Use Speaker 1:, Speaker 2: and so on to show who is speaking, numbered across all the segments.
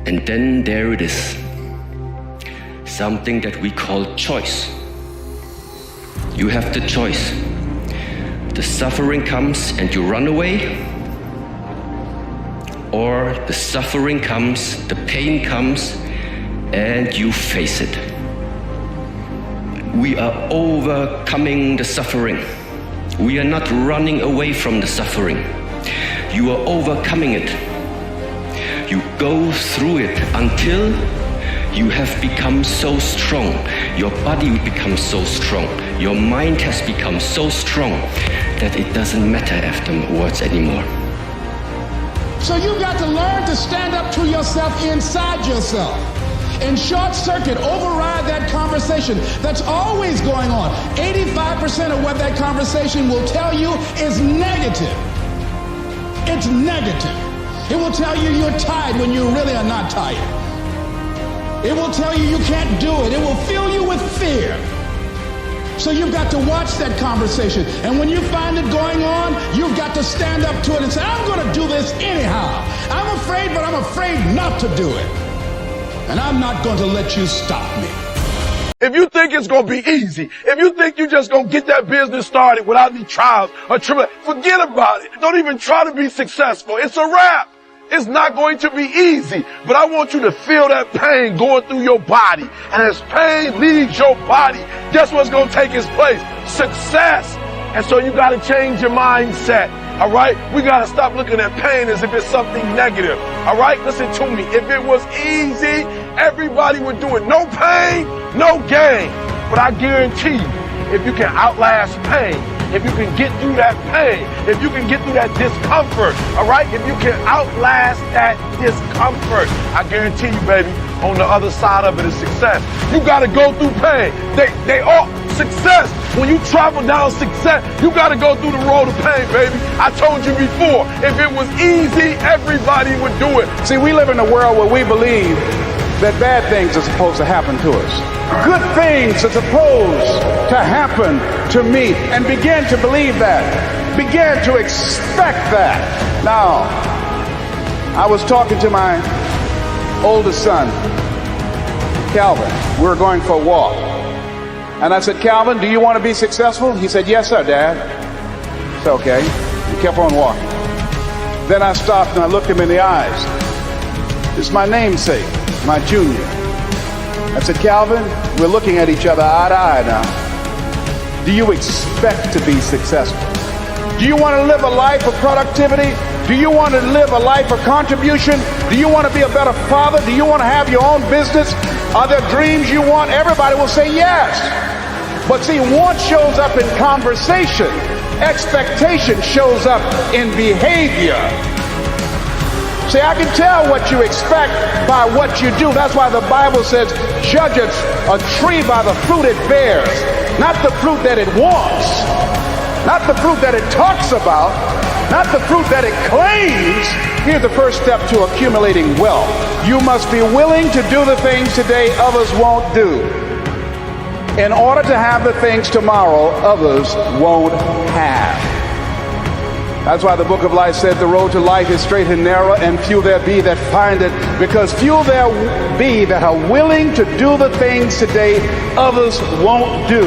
Speaker 1: And then there it is. Something that we call choice. You have the choice. The suffering comes and you run away, or the suffering comes, the pain comes, and you face it. We are overcoming the suffering. We are not running away from the suffering. You are overcoming it. You go through it until you have become so strong. Your body becomes so strong. Your mind has become so strong that it doesn't matter afterwards anymore.
Speaker 2: So you've got to learn to stand up to yourself inside yourself and short circuit, override that conversation that's always going on. 85% of what that conversation will tell you is negative. It's negative. It will tell you you're tired when you really are not tired. It will tell you you can't do it. It will fill you with fear. So you've got to watch that conversation. And when you find it going on, you've got to stand up to it and say, I'm going to do this anyhow. I'm afraid, but I'm afraid not to do it. And I'm not going to let you stop me.
Speaker 3: If you think it's going to be easy, if you think you're just going to get that business started without any trials or tribulations, forget about it. Don't even try to be successful. It's a wrap. It's not going to be easy, but I want you to feel that pain going through your body. And as pain leaves your body, guess what's going to take its place? Success. And so you got to change your mindset. All right? We got to stop looking at pain as if it's something negative. All right? Listen to me. If it was easy, everybody would do it. No pain, no gain. But I guarantee you, if you can outlast pain, if you can get through that pain, if you can get through that discomfort, all right? If you can outlast that discomfort, I guarantee you, baby, on the other side of it is success. You got to go through pain. They all success. When you travel down success, you got to go through the road of pain, baby. I told you before, if it was easy, everybody would do it.
Speaker 4: See, we live in a world where we believe that bad things are supposed to happen to us. Good things are supposed to happen to me, and begin to believe that. Begin to expect that. Now, I was talking to my oldest son, Calvin. We were going for a walk. And I said, Calvin, do you want to be successful? He said, yes, sir, Dad. I said, okay. He kept on walking. Then I stopped and I looked him in the eyes. It's my namesake, my junior. I said, Calvin, we're looking at each other eye to eye now. Do you expect to be successful? Do you want to live a life of productivity? Do you want to live a life of contribution? Do you want to be a better father? Do you want to have your own business? Are there dreams you want? Everybody will say yes. But see, want shows up in conversation. Expectation shows up in behavior. See, I can tell what you expect by what you do. That's why the Bible says, judge a tree by the fruit it bears, not the fruit that it wants, not the fruit that it talks about, not the fruit that it claims. Here's the first step to accumulating wealth. You must be willing to do the things today others won't do, in order to have the things tomorrow others won't have. That's why the book of life said the road to life is straight and narrow, and few there be that find it, because few there be that are willing to do the things today others won't do,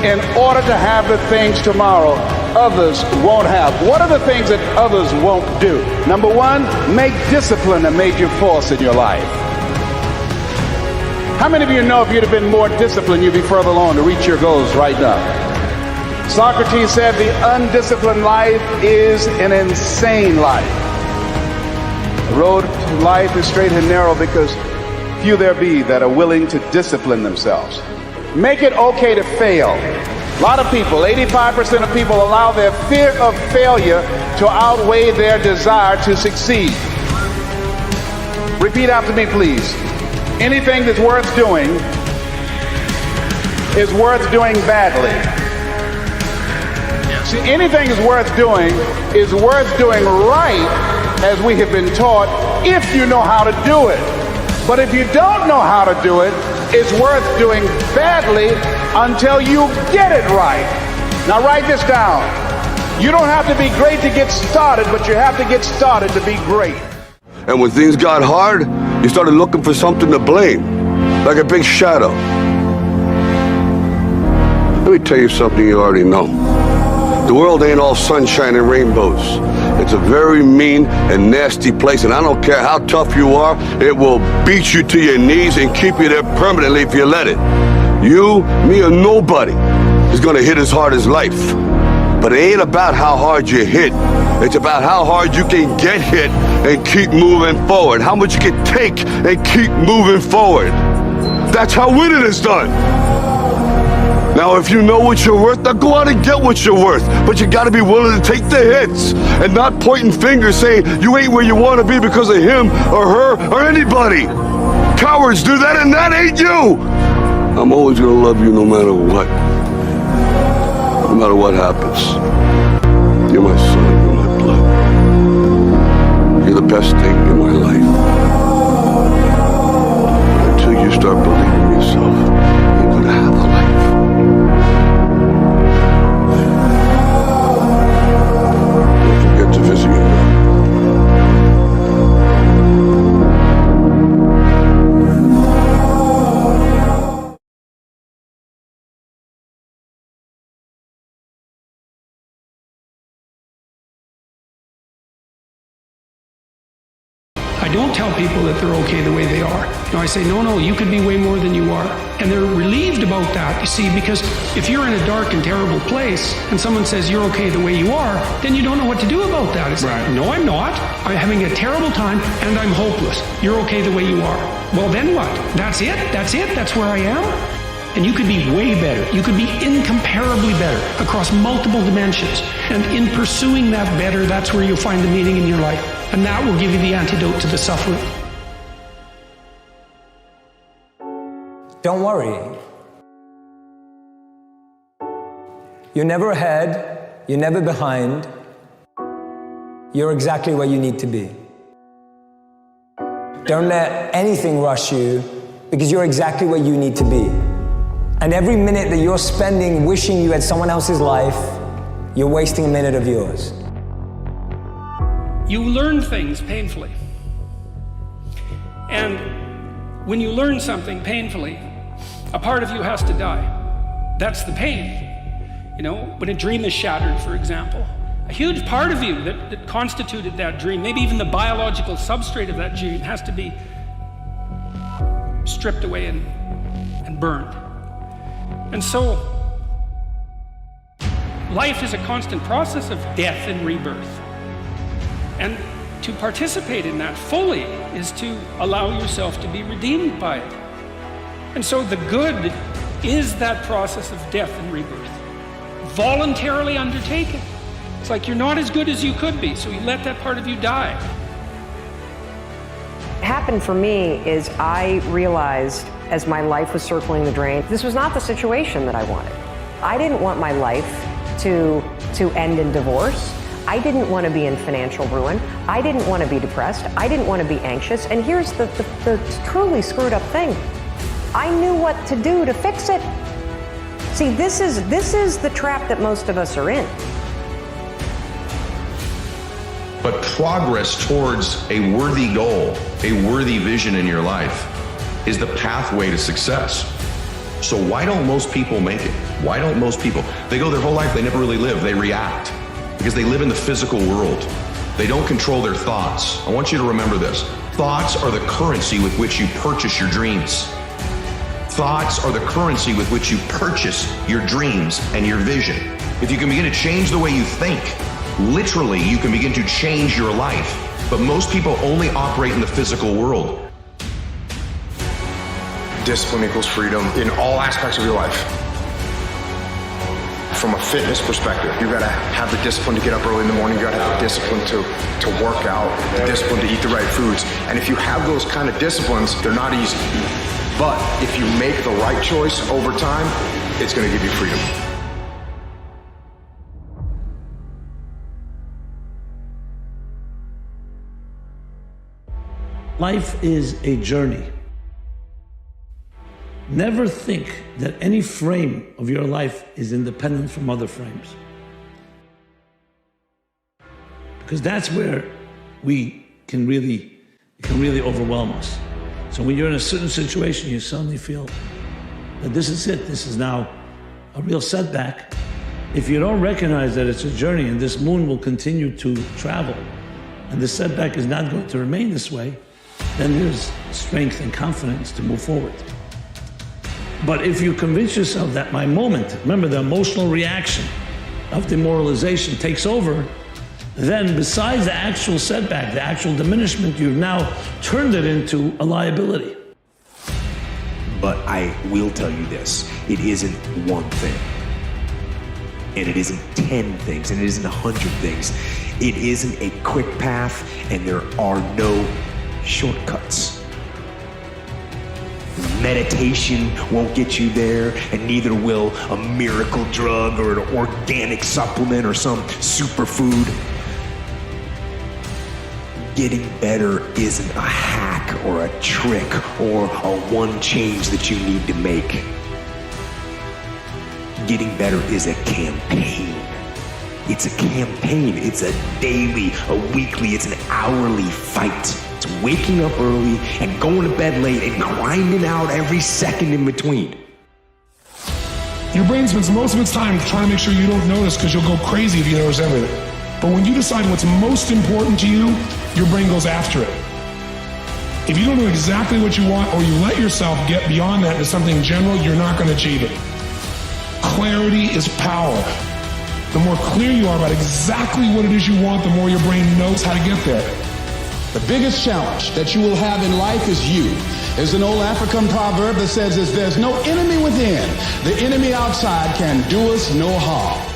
Speaker 4: in order to have the things tomorrow others won't have. What are the things that others won't do? Number one, make discipline a major force in your life. How many of you know if you'd have been more disciplined, you'd be further along to reach your goals right now? Socrates said the undisciplined life is an insane life. The road to life is straight and narrow, because few there be that are willing to discipline themselves. Make it okay to fail. A lot of people, 85% of people, allow their fear of failure to outweigh their desire to succeed. Repeat after me, please. Anything that's worth doing is worth doing badly. See, anything is worth doing right, as we have been taught, if you know how to do it. But if you don't know how to do it, it's worth doing badly until you get it right. Now write this down. You don't have to be great to get started, but you have to get started to be great.
Speaker 5: And when things got hard, you started looking for something to blame, like a big shadow. Let me tell you something you already know. The world ain't all sunshine and rainbows. It's a very mean and nasty place, and I don't care how tough you are, it will beat you to your knees and keep you there permanently if you let it. You, me, or nobody is gonna hit as hard as life. But it ain't about how hard you hit. It's about how hard you can get hit and keep moving forward. How much you can take and keep moving forward. That's how winning is done. Now, if you know what you're worth, now go out and get what you're worth. But you gotta be willing to take the hits and not pointing fingers saying you ain't where you wanna be because of him or her or anybody. Cowards do that, and that ain't you. I'm always gonna love you no matter what. No matter what happens. You're my son, you're my blood. You're the best thing in my life. Until you start believing in yourself, you're gonna have a life. Don't forget to visit your mom.
Speaker 6: I don't tell people that they're okay the way they are. No, I say, no, you could be way more than you are. And they're relieved about that, you see, because if you're in a dark and terrible place and someone says you're okay the way you are, then you don't know what to do about that. It's like, no, I'm not. I'm having a terrible time and I'm hopeless. You're okay the way you are. Well, then what? That's it? That's where I am? And you could be way better. You could be incomparably better across multiple dimensions. And in pursuing that better, that's where you'll find the meaning in your life. And that will give you the antidote to the suffering.
Speaker 7: Don't worry. You're never ahead, you're never behind. You're exactly where you need to be. Don't let anything rush you, because you're exactly where you need to be. And every minute that you're spending wishing you had someone else's life, you're wasting a minute of yours.
Speaker 6: You learn things painfully. And when you learn something painfully, a part of you has to die. That's the pain. You know, when a dream is shattered, for example, a huge part of you that constituted that dream, maybe even the biological substrate of that dream, has to be stripped away and burned. And so, life is a constant process of death and rebirth. And to participate in that fully is to allow yourself to be redeemed by it. And so the good is that process of death and rebirth, voluntarily undertaken. It's like you're not as good as you could be, so you let that part of you die.
Speaker 8: What happened for me is I realized as my life was circling the drain, this was not the situation that I wanted. I didn't want my life to end in divorce. I didn't want to be in financial ruin. I didn't want to be depressed. I didn't want to be anxious. And here's the truly screwed up thing. I knew what to do to fix it. See, this is the trap that most of us are in.
Speaker 9: But progress towards a worthy goal, a worthy vision in your life, is the pathway to success. So why don't most people make it? Why don't most people? They go their whole life, they never really live, they react. Because they live in the physical world. They don't control their thoughts. I want you to remember this. Thoughts are the currency with which you purchase your dreams. Thoughts are the currency with which you purchase your dreams and your vision. If you can begin to change the way you think, literally you can begin to change your life. But most people only operate in the physical world.
Speaker 10: Discipline equals freedom in all aspects of your life. From a fitness perspective, you gotta have the discipline to get up early in the morning, you gotta have the discipline to work out, the discipline to eat the right foods. And if you have those kind of disciplines, they're not easy. But if you make the right choice over time, it's gonna give you freedom.
Speaker 11: Life is a journey. Never think that any frame of your life is independent from other frames. Because that's where we can really It can really overwhelm us. So when you're in a certain situation, you suddenly feel that this is it. This is now a real setback. If you don't recognize that it's a journey and this moon will continue to travel, and the setback is not going to remain this way, then there's strength and confidence to move forward. But if you convince yourself that my moment, remember the emotional reaction of demoralization takes over, then besides the actual setback, the actual diminishment, you've now turned it into a liability.
Speaker 12: But I will tell you this, it isn't one thing. And it isn't 10 things, and it isn't 100 things. It isn't a quick path, and there are no shortcuts. Meditation won't get you there, and neither will a miracle drug or an organic supplement or some superfood. Getting better isn't a hack or a trick or a one change that you need to make. Getting better is a campaign. It's a campaign. It's a daily, a weekly, it's an hourly fight. It's waking up early and going to bed late and grinding out every second in between.
Speaker 13: Your brain spends most of its time trying to make sure you don't notice because you'll go crazy if you notice everything. But when you decide what's most important to you, your brain goes after it. If you don't know exactly what you want or you let yourself get beyond that to something general, you're not going to achieve it. Clarity is power. The more clear you are about exactly what it is you want, the more your brain knows how to get there.
Speaker 2: The biggest challenge that you will have in life is you. There's an old African proverb that says, there's no enemy within. The enemy outside can do us no harm.